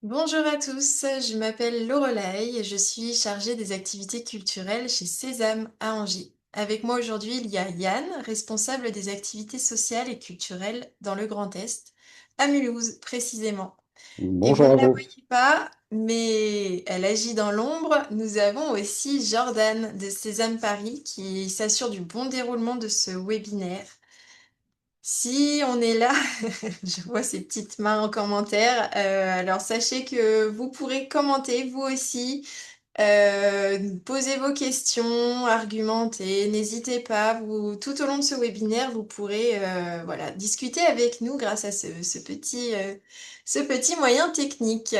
Bonjour à tous, je m'appelle Lorelai et je suis chargée des activités culturelles chez Sésame à Angers. Avec moi aujourd'hui, il y a Yann, responsable des activités sociales et culturelles dans le Grand Est, à Mulhouse précisément. Et vous Bonjour ne à la vous. voyez pas, mais elle agit dans l'ombre. Nous avons aussi Jordan de Sésame Paris qui s'assure du bon déroulement de ce webinaire. Si on est là, je vois ces petites mains en commentaire. Alors sachez que vous pourrez commenter vous aussi, poser vos questions, argumenter. N'hésitez pas. Tout au long de ce webinaire, vous pourrez voilà, discuter avec nous grâce à ce petit moyen technique.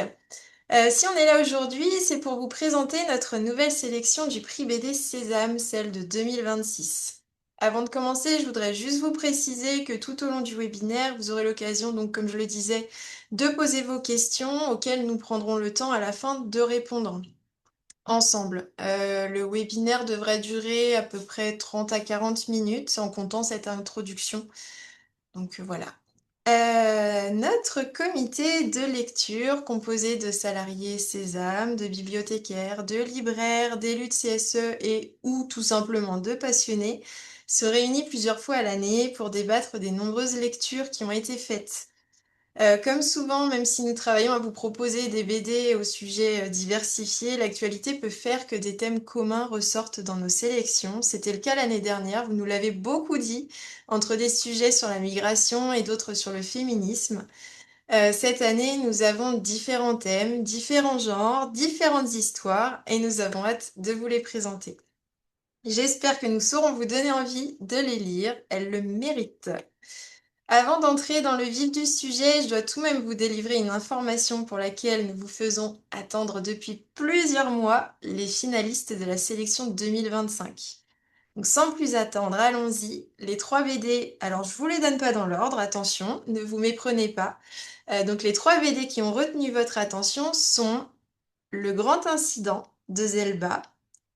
Si on est là aujourd'hui, c'est pour vous présenter notre nouvelle sélection du prix BD Sésame, celle de 2026. Avant de commencer, je voudrais juste vous préciser que tout au long du webinaire, vous aurez l'occasion, donc comme je le disais, de poser vos questions auxquelles nous prendrons le temps à la fin de répondre ensemble. Le webinaire devrait durer à peu près 30 à 40 minutes en comptant cette introduction. Donc voilà. Notre comité de lecture, composé de salariés Sésame, de bibliothécaires, de libraires, d'élus de CSE et ou tout simplement de passionnés, se réunit plusieurs fois à l'année pour débattre des nombreuses lectures qui ont été faites. Comme souvent, même si nous travaillons à vous proposer des BD au sujet diversifié, l'actualité peut faire que des thèmes communs ressortent dans nos sélections. C'était le cas l'année dernière, vous nous l'avez beaucoup dit, entre des sujets sur la migration et d'autres sur le féminisme. Cette année, nous avons différents thèmes, différents genres, différentes histoires, et nous avons hâte de vous les présenter. J'espère que nous saurons vous donner envie de les lire, elles le méritent. Avant d'entrer dans le vif du sujet, je dois tout de même vous délivrer une information pour laquelle nous vous faisons attendre depuis plusieurs mois les finalistes de la sélection 2025. Donc sans plus attendre, allons-y. Les trois BD, alors je vous les donne pas dans l'ordre, attention, ne vous méprenez pas. Donc les trois BD qui ont retenu votre attention sont le Grand Incident de Zelba,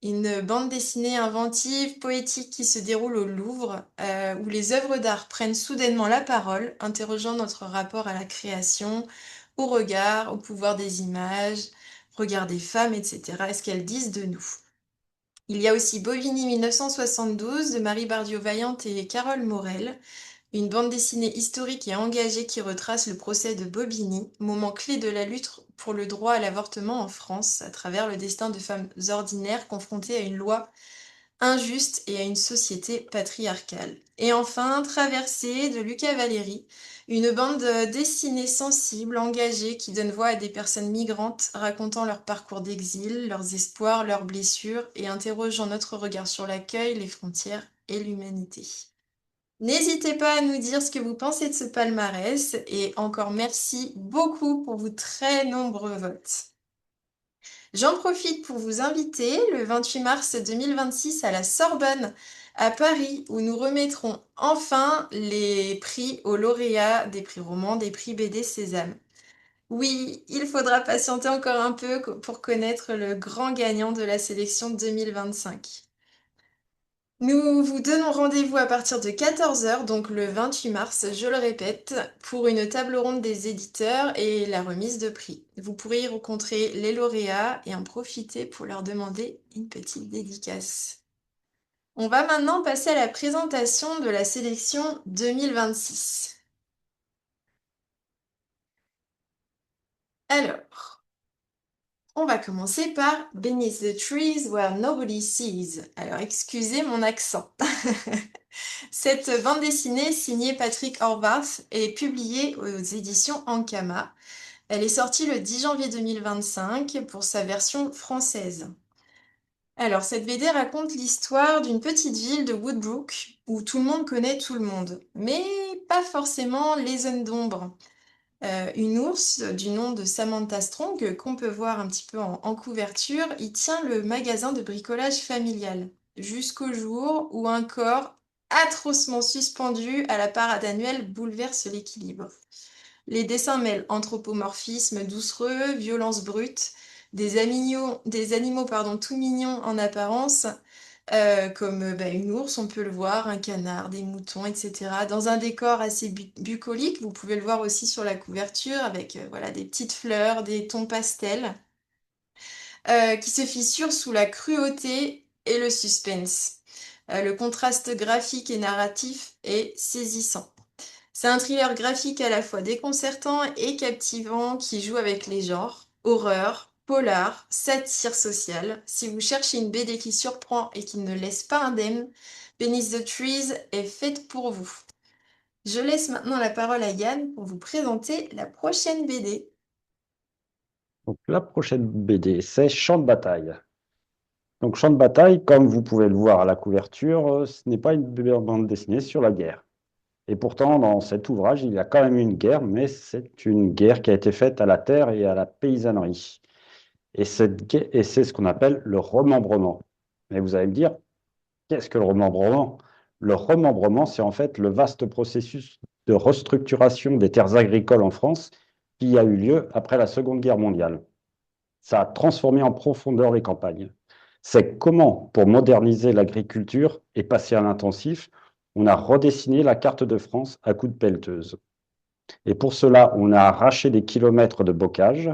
une bande dessinée inventive, poétique qui se déroule au Louvre, où les œuvres d'art prennent soudainement la parole, interrogeant notre rapport à la création, au regard, au pouvoir des images, regard des femmes, etc. et ce qu'elles disent de nous. Il y a aussi Bovini 1972 de Marie Bardiot-Vaillante et Carole Morel, une bande dessinée historique et engagée qui retrace le procès de Bobigny, moment clé de la lutte pour le droit à l'avortement en France, à travers le destin de femmes ordinaires confrontées à une loi injuste et à une société patriarcale. Et enfin, Traversée de Lucas Valéry, une bande dessinée sensible, engagée, qui donne voix à des personnes migrantes racontant leur parcours d'exil, leurs espoirs, leurs blessures et interrogeant notre regard sur l'accueil, les frontières et l'humanité. N'hésitez pas à nous dire ce que vous pensez de ce palmarès et encore merci beaucoup pour vos très nombreux votes. J'en profite pour vous inviter le 28 mars 2026 à la Sorbonne à Paris où nous remettrons enfin les prix aux lauréats des prix romans, des prix BD Sésame. Oui, il faudra patienter encore un peu pour connaître le grand gagnant de la sélection 2025. Nous vous donnons rendez-vous à partir de 14 heures, donc le 28 mars, je le répète, pour une table ronde des éditeurs et la remise de prix. Vous pourrez y rencontrer les lauréats et en profiter pour leur demander une petite dédicace. On va maintenant passer à la présentation de la sélection 2026. Alors, on va commencer par Beneath the Trees Where Nobody Sees. Alors, excusez mon accent. Cette bande dessinée, signée Patrick Horvath, est publiée aux éditions Ankama. Elle est sortie le 10 janvier 2025 pour sa version française. Alors, cette BD raconte l'histoire d'une petite ville de Woodbrook où tout le monde connaît tout le monde, mais pas forcément les zones d'ombre. Une ours du nom de Samantha Strong, qu'on peut voir un petit peu en couverture, y tient le magasin de bricolage familial, jusqu'au jour où un corps atrocement suspendu à la parade annuelle bouleverse l'équilibre. Les dessins mêlent anthropomorphisme doucereux, violence brute, des animaux tout mignons en apparence, comme une ours, on peut le voir, un canard, des moutons, etc. Dans un décor assez bucolique, vous pouvez le voir aussi sur la couverture avec voilà, des petites fleurs, des tons pastels, qui se fissurent sous la cruauté et le suspense. Le contraste graphique et narratif est saisissant. C'est un thriller graphique à la fois déconcertant et captivant qui joue avec les genres, horreur, polar, satire sociale. Si vous cherchez une BD qui surprend et qui ne laisse pas indemne, Beneath the Trees est faite pour vous. Je laisse maintenant la parole à Yann pour vous présenter la prochaine BD. Donc, la prochaine BD, c'est Champ de bataille. Donc, Champ de bataille, comme vous pouvez le voir à la couverture, ce n'est pas une bande dessinée sur la guerre. Et pourtant, dans cet ouvrage, il y a quand même une guerre, mais c'est une guerre qui a été faite à la terre et à la paysannerie. Et c'est ce qu'on appelle le remembrement. Mais vous allez me dire, qu'est-ce que le remembrement? Le remembrement, c'est en fait le vaste processus de restructuration des terres agricoles en France qui a eu lieu après la Seconde Guerre mondiale. Ça a transformé en profondeur les campagnes. C'est comment, pour moderniser l'agriculture et passer à l'intensif, on a redessiné la carte de France à coups de pelleteuse. Et pour cela, on a arraché des kilomètres de bocage,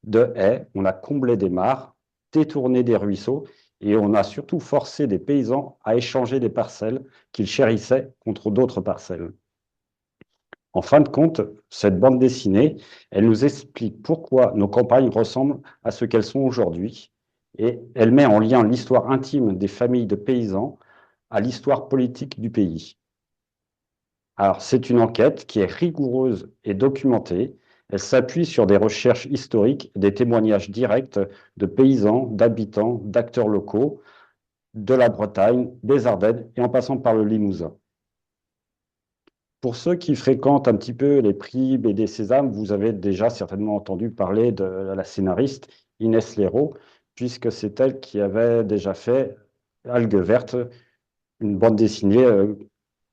de haies, on a comblé des mares, détourné des ruisseaux, et on a surtout forcé des paysans à échanger des parcelles qu'ils chérissaient contre d'autres parcelles. En fin de compte, cette bande dessinée, elle nous explique pourquoi nos campagnes ressemblent à ce qu'elles sont aujourd'hui, et elle met en lien l'histoire intime des familles de paysans à l'histoire politique du pays. Alors, c'est une enquête qui est rigoureuse et documentée. Elle s'appuie sur des recherches historiques, des témoignages directs de paysans, d'habitants, d'acteurs locaux, de la Bretagne, des Ardennes et en passant par le Limousin. Pour ceux qui fréquentent un petit peu les prix BD Sésame, vous avez déjà certainement entendu parler de la scénariste Inès Léraud, puisque c'est elle qui avait déjà fait Algues vertes, une bande dessinée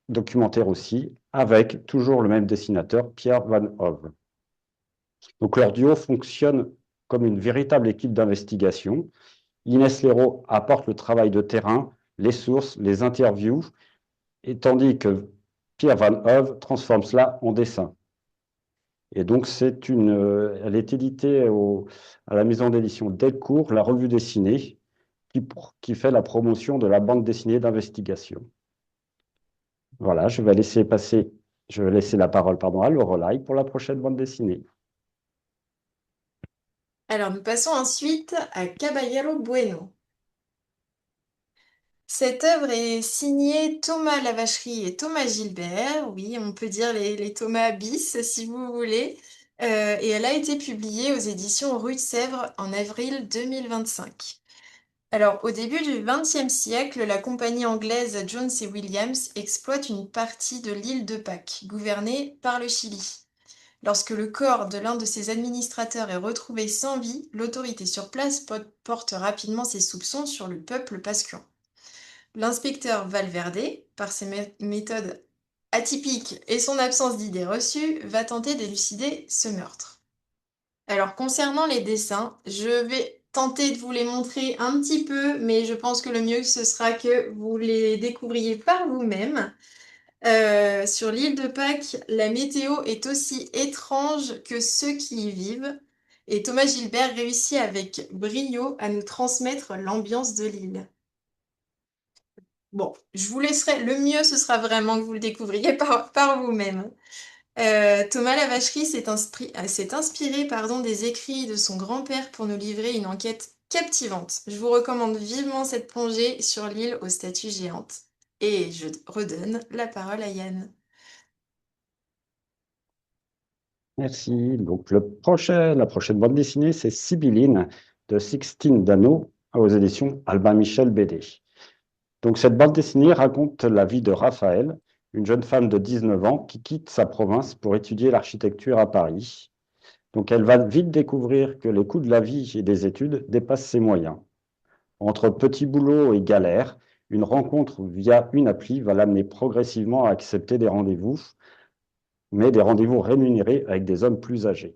documentaire aussi, avec toujours le même dessinateur, Pierre Van Hove. Donc leur duo fonctionne comme une véritable équipe d'investigation. Inès Léraud apporte le travail de terrain, les sources, les interviews, et tandis que Pierre Van Hove transforme cela en dessin. Et donc, elle est éditée à la maison d'édition Delcourt, la revue dessinée, qui fait la promotion de la bande dessinée d'investigation. Voilà, je vais laisser la parole, pardon, à Lorelai pour la prochaine bande dessinée. Alors nous passons ensuite à Caballero Bueno. Cette œuvre est signée Thomas Lavacherie et Thomas Gilbert, oui, on peut dire les Thomas bis si vous voulez, et elle a été publiée aux éditions Rue de Sèvres en avril 2025. Alors, au début du XXe siècle, la compagnie anglaise Jones et Williams exploite une partie de l'île de Pâques, gouvernée par le Chili. Lorsque le corps de l'un de ses administrateurs est retrouvé sans vie, l'autorité sur place porte rapidement ses soupçons sur le peuple pascuan. L'inspecteur Valverde, par ses méthodes atypiques et son absence d'idées reçues, va tenter d'élucider ce meurtre. Alors, concernant les dessins, je vais tenter de vous les montrer un petit peu, mais je pense que le mieux, ce sera que vous les découvriez par vous-même. Sur l'île de Pâques, la météo est aussi étrange que ceux qui y vivent, et Thomas Gilbert réussit avec brio à nous transmettre l'ambiance de l'île. Bon, je vous laisserai, le mieux, ce sera vraiment que vous le découvriez par vous-même. Thomas Lavacherie s'est inspiré des écrits de son grand-père pour nous livrer une enquête captivante. Je vous recommande vivement cette plongée sur l'île aux statues géantes. Et je redonne la parole à Yann. Merci. Donc, la prochaine bande dessinée, c'est Sibylline de Sixtine Dano aux éditions Albin Michel BD. Donc, cette bande dessinée raconte la vie de Raphaël, une jeune femme de 19 ans qui quitte sa province pour étudier l'architecture à Paris. Donc, elle va vite découvrir que le coût de la vie et des études dépasse ses moyens. Entre petits boulots et galères, une rencontre via une appli va l'amener progressivement à accepter des rendez-vous, mais des rendez-vous rémunérés avec des hommes plus âgés.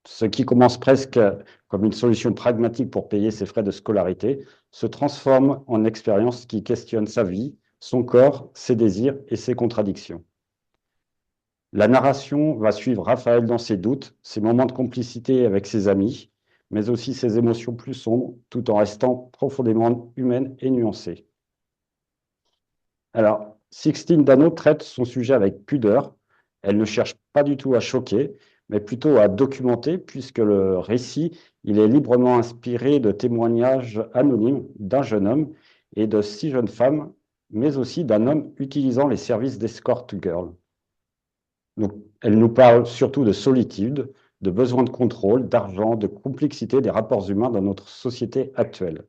Ce qui commence presque comme une solution pragmatique pour payer ses frais de scolarité se transforme en expérience qui questionne sa vie, son corps, ses désirs et ses contradictions. La narration va suivre Raphaël dans ses doutes, ses moments de complicité avec ses amis, mais aussi ses émotions plus sombres, tout en restant profondément humaine et nuancée. Alors, Sixtine Dano traite son sujet avec pudeur. Elle ne cherche pas du tout à choquer, mais plutôt à documenter, puisque le récit, il est librement inspiré de témoignages anonymes d'un jeune homme et de 6 jeunes femmes, mais aussi d'un homme utilisant les services d'escort girl. Donc, elle nous parle surtout de solitude, de besoin de contrôle, d'argent, de complexité des rapports humains dans notre société actuelle.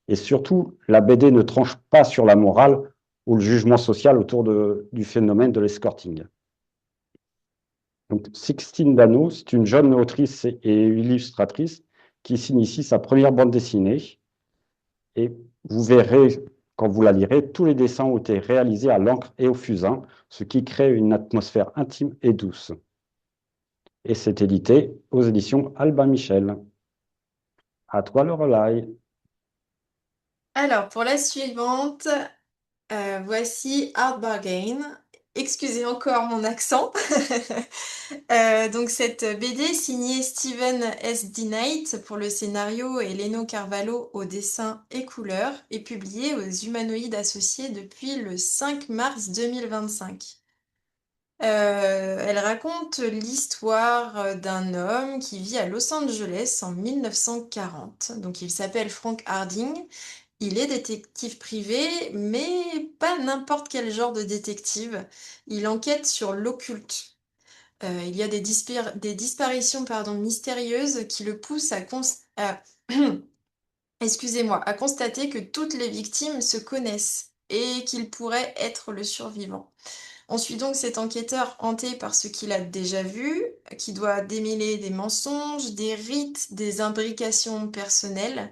Et surtout, la BD ne tranche pas sur la morale ou le jugement social autour du phénomène de l'escorting. Donc, Sixtine Dano, c'est une jeune autrice et illustratrice qui s'initie sa première bande dessinée. Et vous verrez, quand vous la lirez, tous les dessins ont été réalisés à l'encre et au fusain, ce qui crée une atmosphère intime et douce. Et c'est édité aux éditions Albin Michel. À toi, Lorelai. Alors, pour la suivante, voici Hard Bargain. Excusez encore mon accent. Donc cette BD signée Steven S. D. Knight pour le scénario et Leno Carvalho au dessin et couleurs est publiée aux Humanoïdes Associés depuis le 5 mars 2025. Elle raconte l'histoire d'un homme qui vit à Los Angeles en 1940. Donc il s'appelle Frank Harding. Il est détective privé, mais pas n'importe quel genre de détective. Il enquête sur l'occulte. Il y a des disparitions mystérieuses qui le poussent excusez-moi, à constater que toutes les victimes se connaissent et qu'il pourrait être le survivant. On suit donc cet enquêteur hanté par ce qu'il a déjà vu, qui doit démêler des mensonges, des rites, des imbrications personnelles.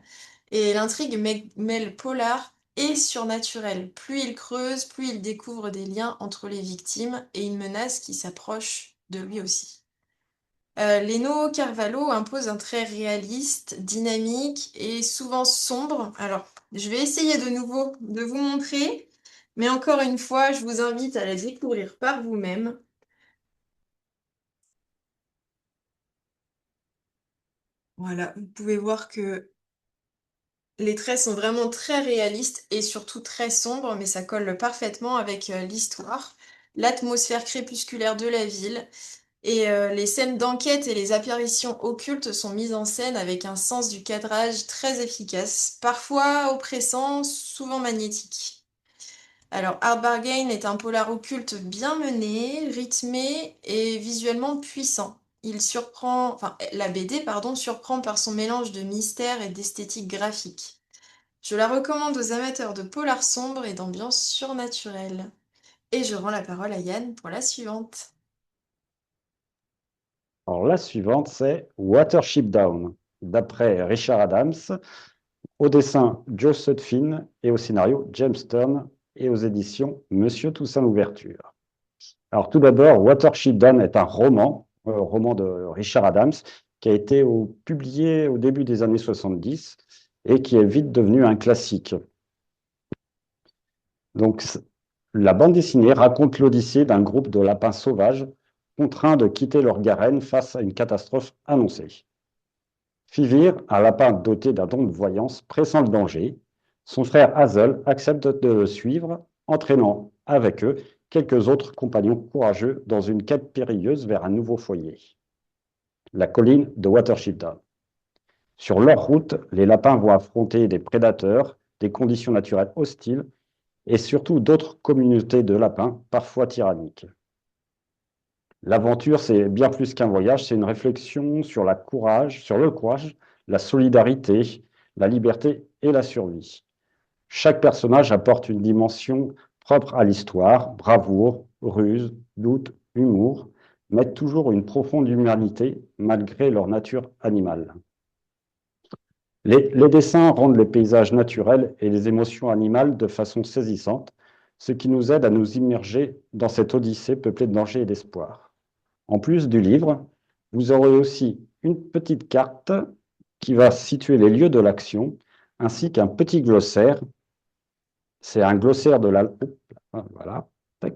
Et l'intrigue mêle polar et surnaturel. Plus il creuse, plus il découvre des liens entre les victimes et une menace qui s'approche de lui aussi. Leno Carvalho impose un trait réaliste, dynamique et souvent sombre. Alors, je vais essayer de nouveau de vous montrer, mais encore une fois, je vous invite à la découvrir par vous-même. Voilà, vous pouvez voir que les traits sont vraiment très réalistes et surtout très sombres, mais ça colle parfaitement avec l'histoire, l'atmosphère crépusculaire de la ville. Et les scènes d'enquête et les apparitions occultes sont mises en scène avec un sens du cadrage très efficace, parfois oppressant, souvent magnétique. Alors, Hard Bargain est un polar occulte bien mené, rythmé et visuellement puissant. La BD, pardon, surprend par son mélange de mystère et d'esthétique graphique. Je la recommande aux amateurs de polar sombre et d'ambiance surnaturelle. Et je rends la parole à Yann pour la suivante. Alors, la suivante, c'est Watership Down, d'après Richard Adams, au dessin Joe Sudfin et au scénario James Stern et aux éditions Monsieur Toussaint Louverture. Alors, tout d'abord, Watership Down est un roman de Richard Adams, qui a été publié au début des années 70 et qui est vite devenu un classique. Donc, la bande dessinée raconte l'odyssée d'un groupe de lapins sauvages contraints de quitter leur garenne face à une catastrophe annoncée. Fivir, un lapin doté d'un don de voyance, pressent le danger. Son frère Hazel accepte de le suivre, entraînant avec eux quelques autres compagnons courageux dans une quête périlleuse vers un nouveau foyer, la colline de Watership Down. Sur leur route, les lapins vont affronter des prédateurs, des conditions naturelles hostiles et surtout d'autres communautés de lapins, parfois tyranniques. L'aventure, c'est bien plus qu'un voyage, c'est une réflexion sur sur le courage, la solidarité, la liberté et la survie. Chaque personnage apporte une dimension propre à l'histoire, bravoure, ruse, doute, humour, mais toujours une profonde humanité malgré leur nature animale. Les dessins rendent les paysages naturels et les émotions animales de façon saisissante, ce qui nous aide à nous immerger dans cette odyssée peuplée de dangers et d'espoir. En plus du livre, vous aurez aussi une petite carte qui va situer les lieux de l'action, ainsi qu'un petit glossaire. C'est un glossaire de la, voilà, tac.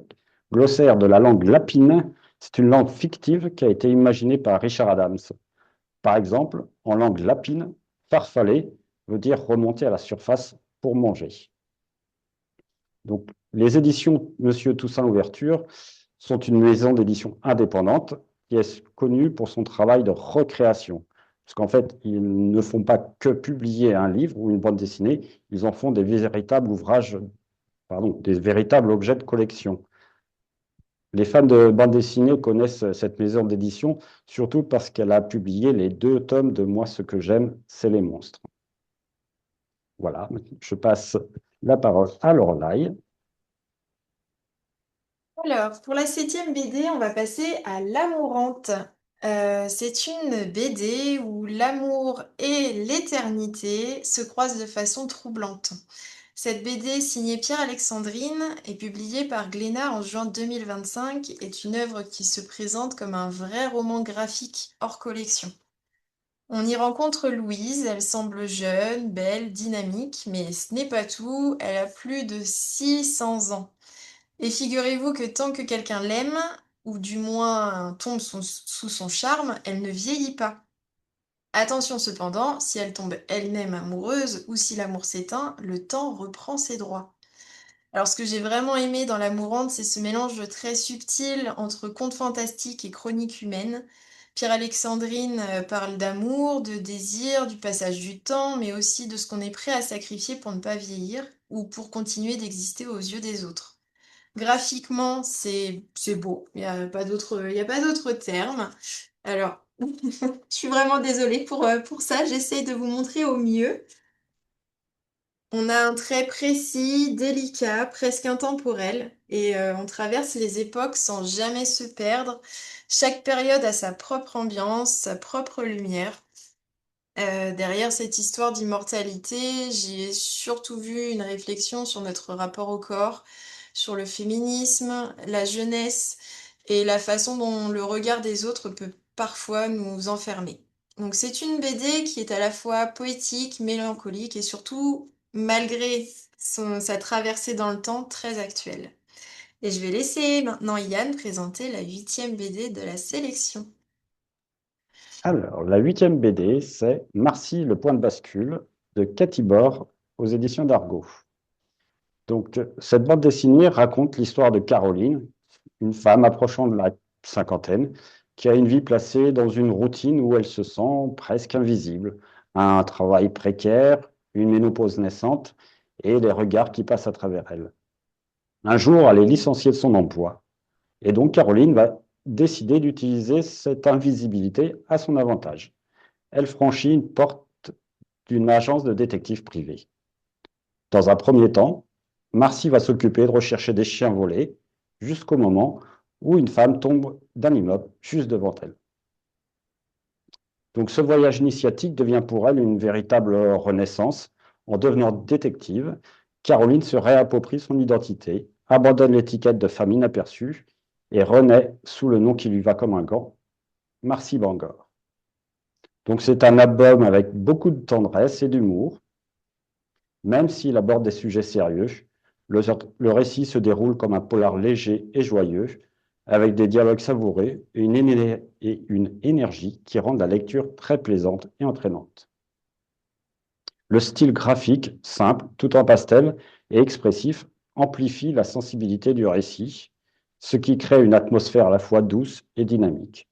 Glossaire de la langue lapine. C'est une langue fictive qui a été imaginée par Richard Adams. Par exemple, en langue lapine, farfaller veut dire remonter à la surface pour manger. Donc, les éditions Monsieur Toussaint Louverture sont une maison d'édition indépendante qui est connue pour son travail de recréation. Parce qu'en fait, ils ne font pas que publier un livre ou une bande dessinée, ils en font des véritables ouvrages, pardon, des véritables objets de collection. Les fans de bande dessinée connaissent cette maison d'édition, surtout parce qu'elle a publié les 2 tomes de Moi, ce que j'aime, c'est les monstres. Voilà, je passe la parole à Lorelai. Alors, pour la 7e BD, on va passer à L'Amourante. C'est une BD où l'amour et l'éternité se croisent de façon troublante. Cette BD, signée Pierre-Alexandrine et publiée par Glénat en juin 2025, est une œuvre qui se présente comme un vrai roman graphique hors collection. On y rencontre Louise, elle semble jeune, belle, dynamique, mais ce n'est pas tout, elle a plus de 600 ans. Et figurez-vous que tant que quelqu'un l'aime, ou du moins tombe sous son charme, elle ne vieillit pas. Attention cependant, si elle tombe elle-même amoureuse ou si l'amour s'éteint, le temps reprend ses droits. Alors ce que j'ai vraiment aimé dans L'Amourante, c'est ce mélange très subtil entre conte fantastique et chronique humaine. Pierre-Alexandrine parle d'amour, de désir, du passage du temps, mais aussi de ce qu'on est prêt à sacrifier pour ne pas vieillir ou pour continuer d'exister aux yeux des autres. Graphiquement, c'est beau. Il y a pas d'autre terme. Alors, je suis vraiment désolée pour ça. J'essaye de vous montrer au mieux. On a un trait précis, délicat, presque intemporel, et on traverse les époques sans jamais se perdre. Chaque période a sa propre ambiance, sa propre lumière. Derrière cette histoire d'immortalité, j'ai surtout vu une réflexion sur notre rapport au corps, sur le féminisme, la jeunesse et la façon dont le regard des autres peut parfois nous enfermer. Donc c'est une BD qui est à la fois poétique, mélancolique et surtout, malgré sa traversée dans le temps, très actuelle. Et je vais laisser maintenant Yann présenter la 8e BD de la sélection. Alors, la 8e BD, c'est Marcy, le point de bascule de Cathy Bord aux éditions d'Argo. Donc, cette bande dessinée raconte l'histoire de Caroline, une femme approchant de la cinquantaine, qui a une vie placée dans une routine où elle se sent presque invisible. Un travail précaire, une ménopause naissante et les regards qui passent à travers elle. Un jour, elle est licenciée de son emploi. Et donc, Caroline va décider d'utiliser cette invisibilité à son avantage. Elle franchit une porte d'une agence de détective privée. Dans un premier temps, Marcy va s'occuper de rechercher des chiens volés jusqu'au moment où une femme tombe d'un immeuble juste devant elle. Donc ce voyage initiatique devient pour elle une véritable renaissance. En devenant détective, Caroline se réapproprie son identité, abandonne l'étiquette de femme inaperçue et renaît sous le nom qui lui va comme un gant, Marcy Bangor. Donc c'est un album avec beaucoup de tendresse et d'humour. Même s'il aborde des sujets sérieux, le récit se déroule comme un polar léger et joyeux, avec des dialogues savoureux et une énergie qui rendent la lecture très plaisante et entraînante. Le style graphique, simple, tout en pastel et expressif, amplifie la sensibilité du récit, ce qui crée une atmosphère à la fois douce et dynamique.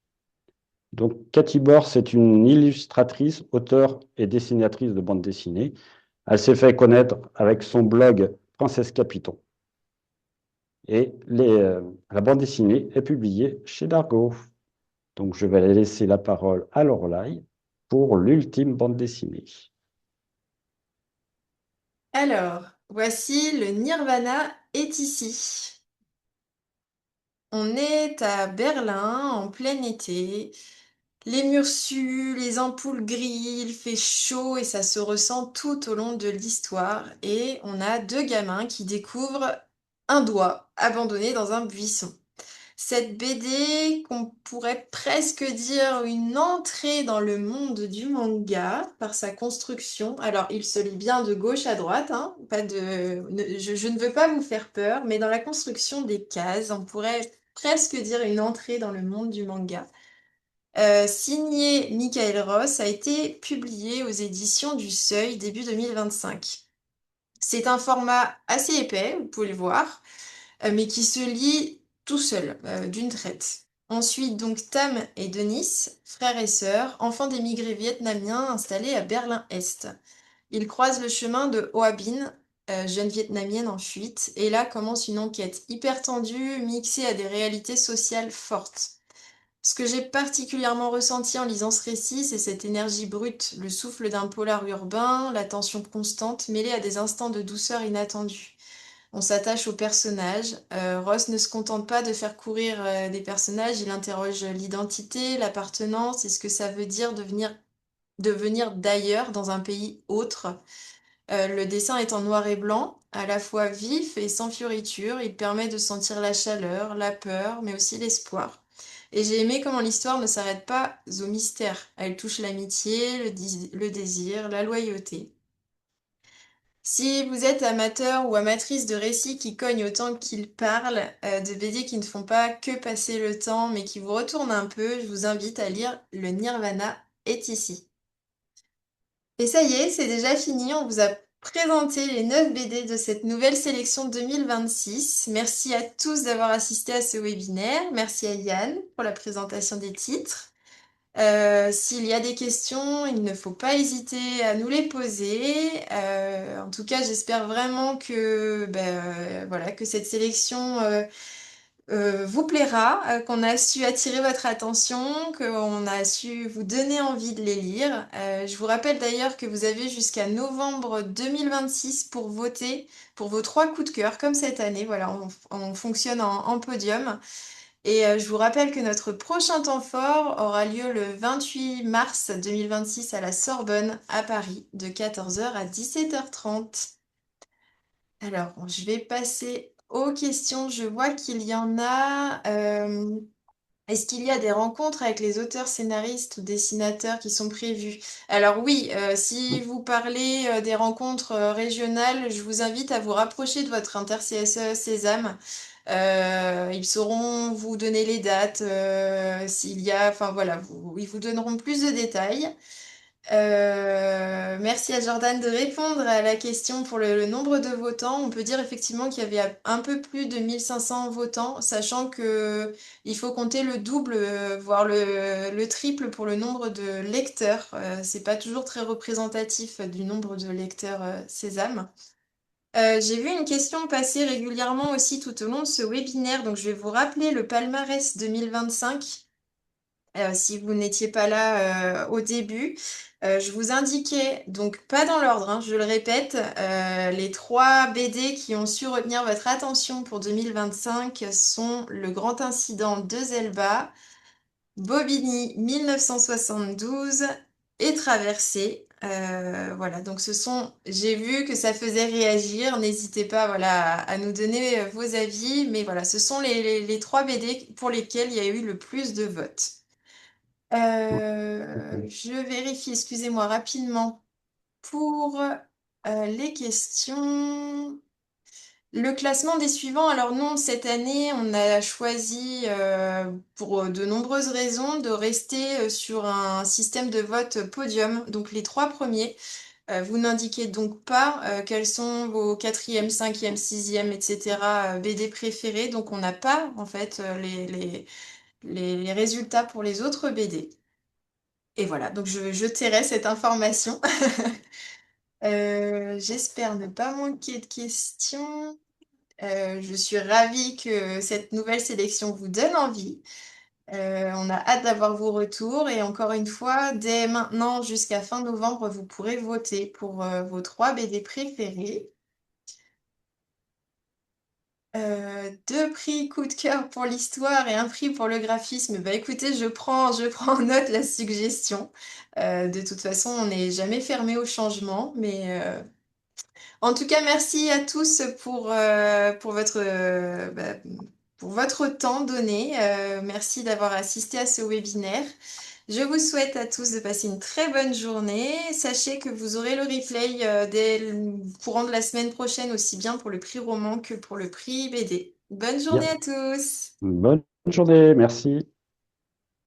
Donc, Cathy Bord, c'est une illustratrice, auteure et dessinatrice de bande dessinée. Elle s'est fait connaître avec son blog Princesse Capiton. Et la bande dessinée est publiée chez Dargaud. Donc, je vais laisser la parole à Lorelai pour l'ultime bande dessinée. Alors, voici le Nirvana est ici. On est à Berlin en plein été. Les murs suent, les ampoules grillent, il fait chaud et ça se ressent tout au long de l'histoire. Et on a deux gamins qui découvrent un doigt abandonné dans un buisson. Cette BD qu'on pourrait presque dire une entrée dans le monde du manga par sa construction. Alors, il se lit bien de gauche à droite, hein, pas de... je ne veux pas vous faire peur, mais dans la construction des cases, on pourrait presque dire une entrée dans le monde du manga. Signé Michael Ross, a été publié aux éditions du Seuil début 2025. C'est un format assez épais, vous pouvez le voir, mais qui se lit tout seul, d'une traite. Ensuite, donc Tam et Denis, frères et sœurs, enfants d'émigrés vietnamiens installés à Berlin-Est. Ils croisent le chemin de Hoa Binh, jeune vietnamienne en fuite, et là commence une enquête hyper tendue, mixée à des réalités sociales fortes. Ce que j'ai particulièrement ressenti en lisant ce récit, c'est cette énergie brute, le souffle d'un polar urbain, la tension constante, mêlée à des instants de douceur inattendue. On s'attache aux personnages. Ross ne se contente pas de faire courir des personnages, il interroge l'identité, l'appartenance et ce que ça veut dire devenir d'ailleurs dans un pays autre. Le dessin est en noir et blanc, à la fois vif et sans fioriture. Il permet de sentir la chaleur, la peur, mais aussi l'espoir. Et j'ai aimé comment l'histoire ne s'arrête pas au mystère. Elle touche l'amitié, le désir, la loyauté. Si vous êtes amateur ou amatrice de récits qui cognent autant qu'ils parlent, de BD qui ne font pas que passer le temps, mais qui vous retournent un peu, je vous invite à lire Le Nirvana est ici. Et ça y est, c'est déjà fini. On vous a présenté les 9 BD de cette nouvelle sélection 2026. Merci à tous d'avoir assisté à ce webinaire. Merci à Yann pour la présentation des titres. S'il y a des questions, il ne faut pas hésiter à nous les poser. En tout cas, j'espère vraiment que, voilà, que cette sélection vous plaira, qu'on a su attirer votre attention, qu'on a su vous donner envie de les lire. Je vous rappelle d'ailleurs que vous avez jusqu'à novembre 2026 pour voter pour vos 3 coups de cœur, comme cette année. Voilà, on fonctionne en podium. Et je vous rappelle que notre prochain temps fort aura lieu le 28 mars 2026 à la Sorbonne, à Paris, de 14 heures à 17h30. Alors, je vais passer aux questions. Je vois qu'il y en a. Est-ce qu'il y a des rencontres avec les auteurs, scénaristes ou dessinateurs qui sont prévues? Alors oui, si vous parlez des rencontres régionales, je vous invite à vous rapprocher de votre inter-CSE Sésame. Ils sauront vous donner les dates, s'il y a, enfin voilà, ils vous donneront plus de détails. Merci à Jordan de répondre à la question pour le nombre de votants. On peut dire effectivement qu'il y avait un peu plus de 1500 votants, sachant que il faut compter le double, voire le triple pour le nombre de lecteurs. C'est pas toujours très représentatif du nombre de lecteurs Sésame. J'ai vu une question passer régulièrement aussi tout au long de ce webinaire, donc je vais vous rappeler le palmarès 2025. Si vous n'étiez pas là au début, je vous indiquais, donc pas dans l'ordre, hein, je le répète, les 3 BD qui ont su retenir votre attention pour 2025 sont Le Grand Incident de Zelba, Bobigny 1972 et Traversée. Voilà, donc j'ai vu que ça faisait réagir. N'hésitez pas, voilà, à nous donner vos avis, mais voilà, ce sont les 3 BD pour lesquels il y a eu le plus de votes. Je vérifie, excusez-moi, rapidement pour les questions. Le classement des suivants, alors non, cette année, on a choisi, pour de nombreuses raisons, de rester sur un système de vote podium. Donc les 3 premiers, vous n'indiquez donc pas quels sont vos quatrième, cinquième, sixième, etc. BD préférés. Donc on n'a pas en fait les résultats pour les autres BD. Et voilà, donc je tairai cette information. J'espère ne pas manquer de questions. Je suis ravie que cette nouvelle sélection vous donne envie. On a hâte d'avoir vos retours et encore une fois, dès maintenant jusqu'à fin novembre, vous pourrez voter pour vos 3 BD préférés. 2 prix coup de cœur pour l'histoire et un prix pour le graphisme. Bah écoutez, je prends en note la suggestion. De toute façon, on n'est jamais fermé au changement, mais en tout cas, merci à tous pour votre pour votre temps donné. Merci d'avoir assisté à ce webinaire. Je vous souhaite à tous de passer une très bonne journée. Sachez que vous aurez le replay dès le courant de la semaine prochaine, aussi bien pour le prix roman que pour le prix BD. Bonne journée Bien. à tous! Bonne journée, merci.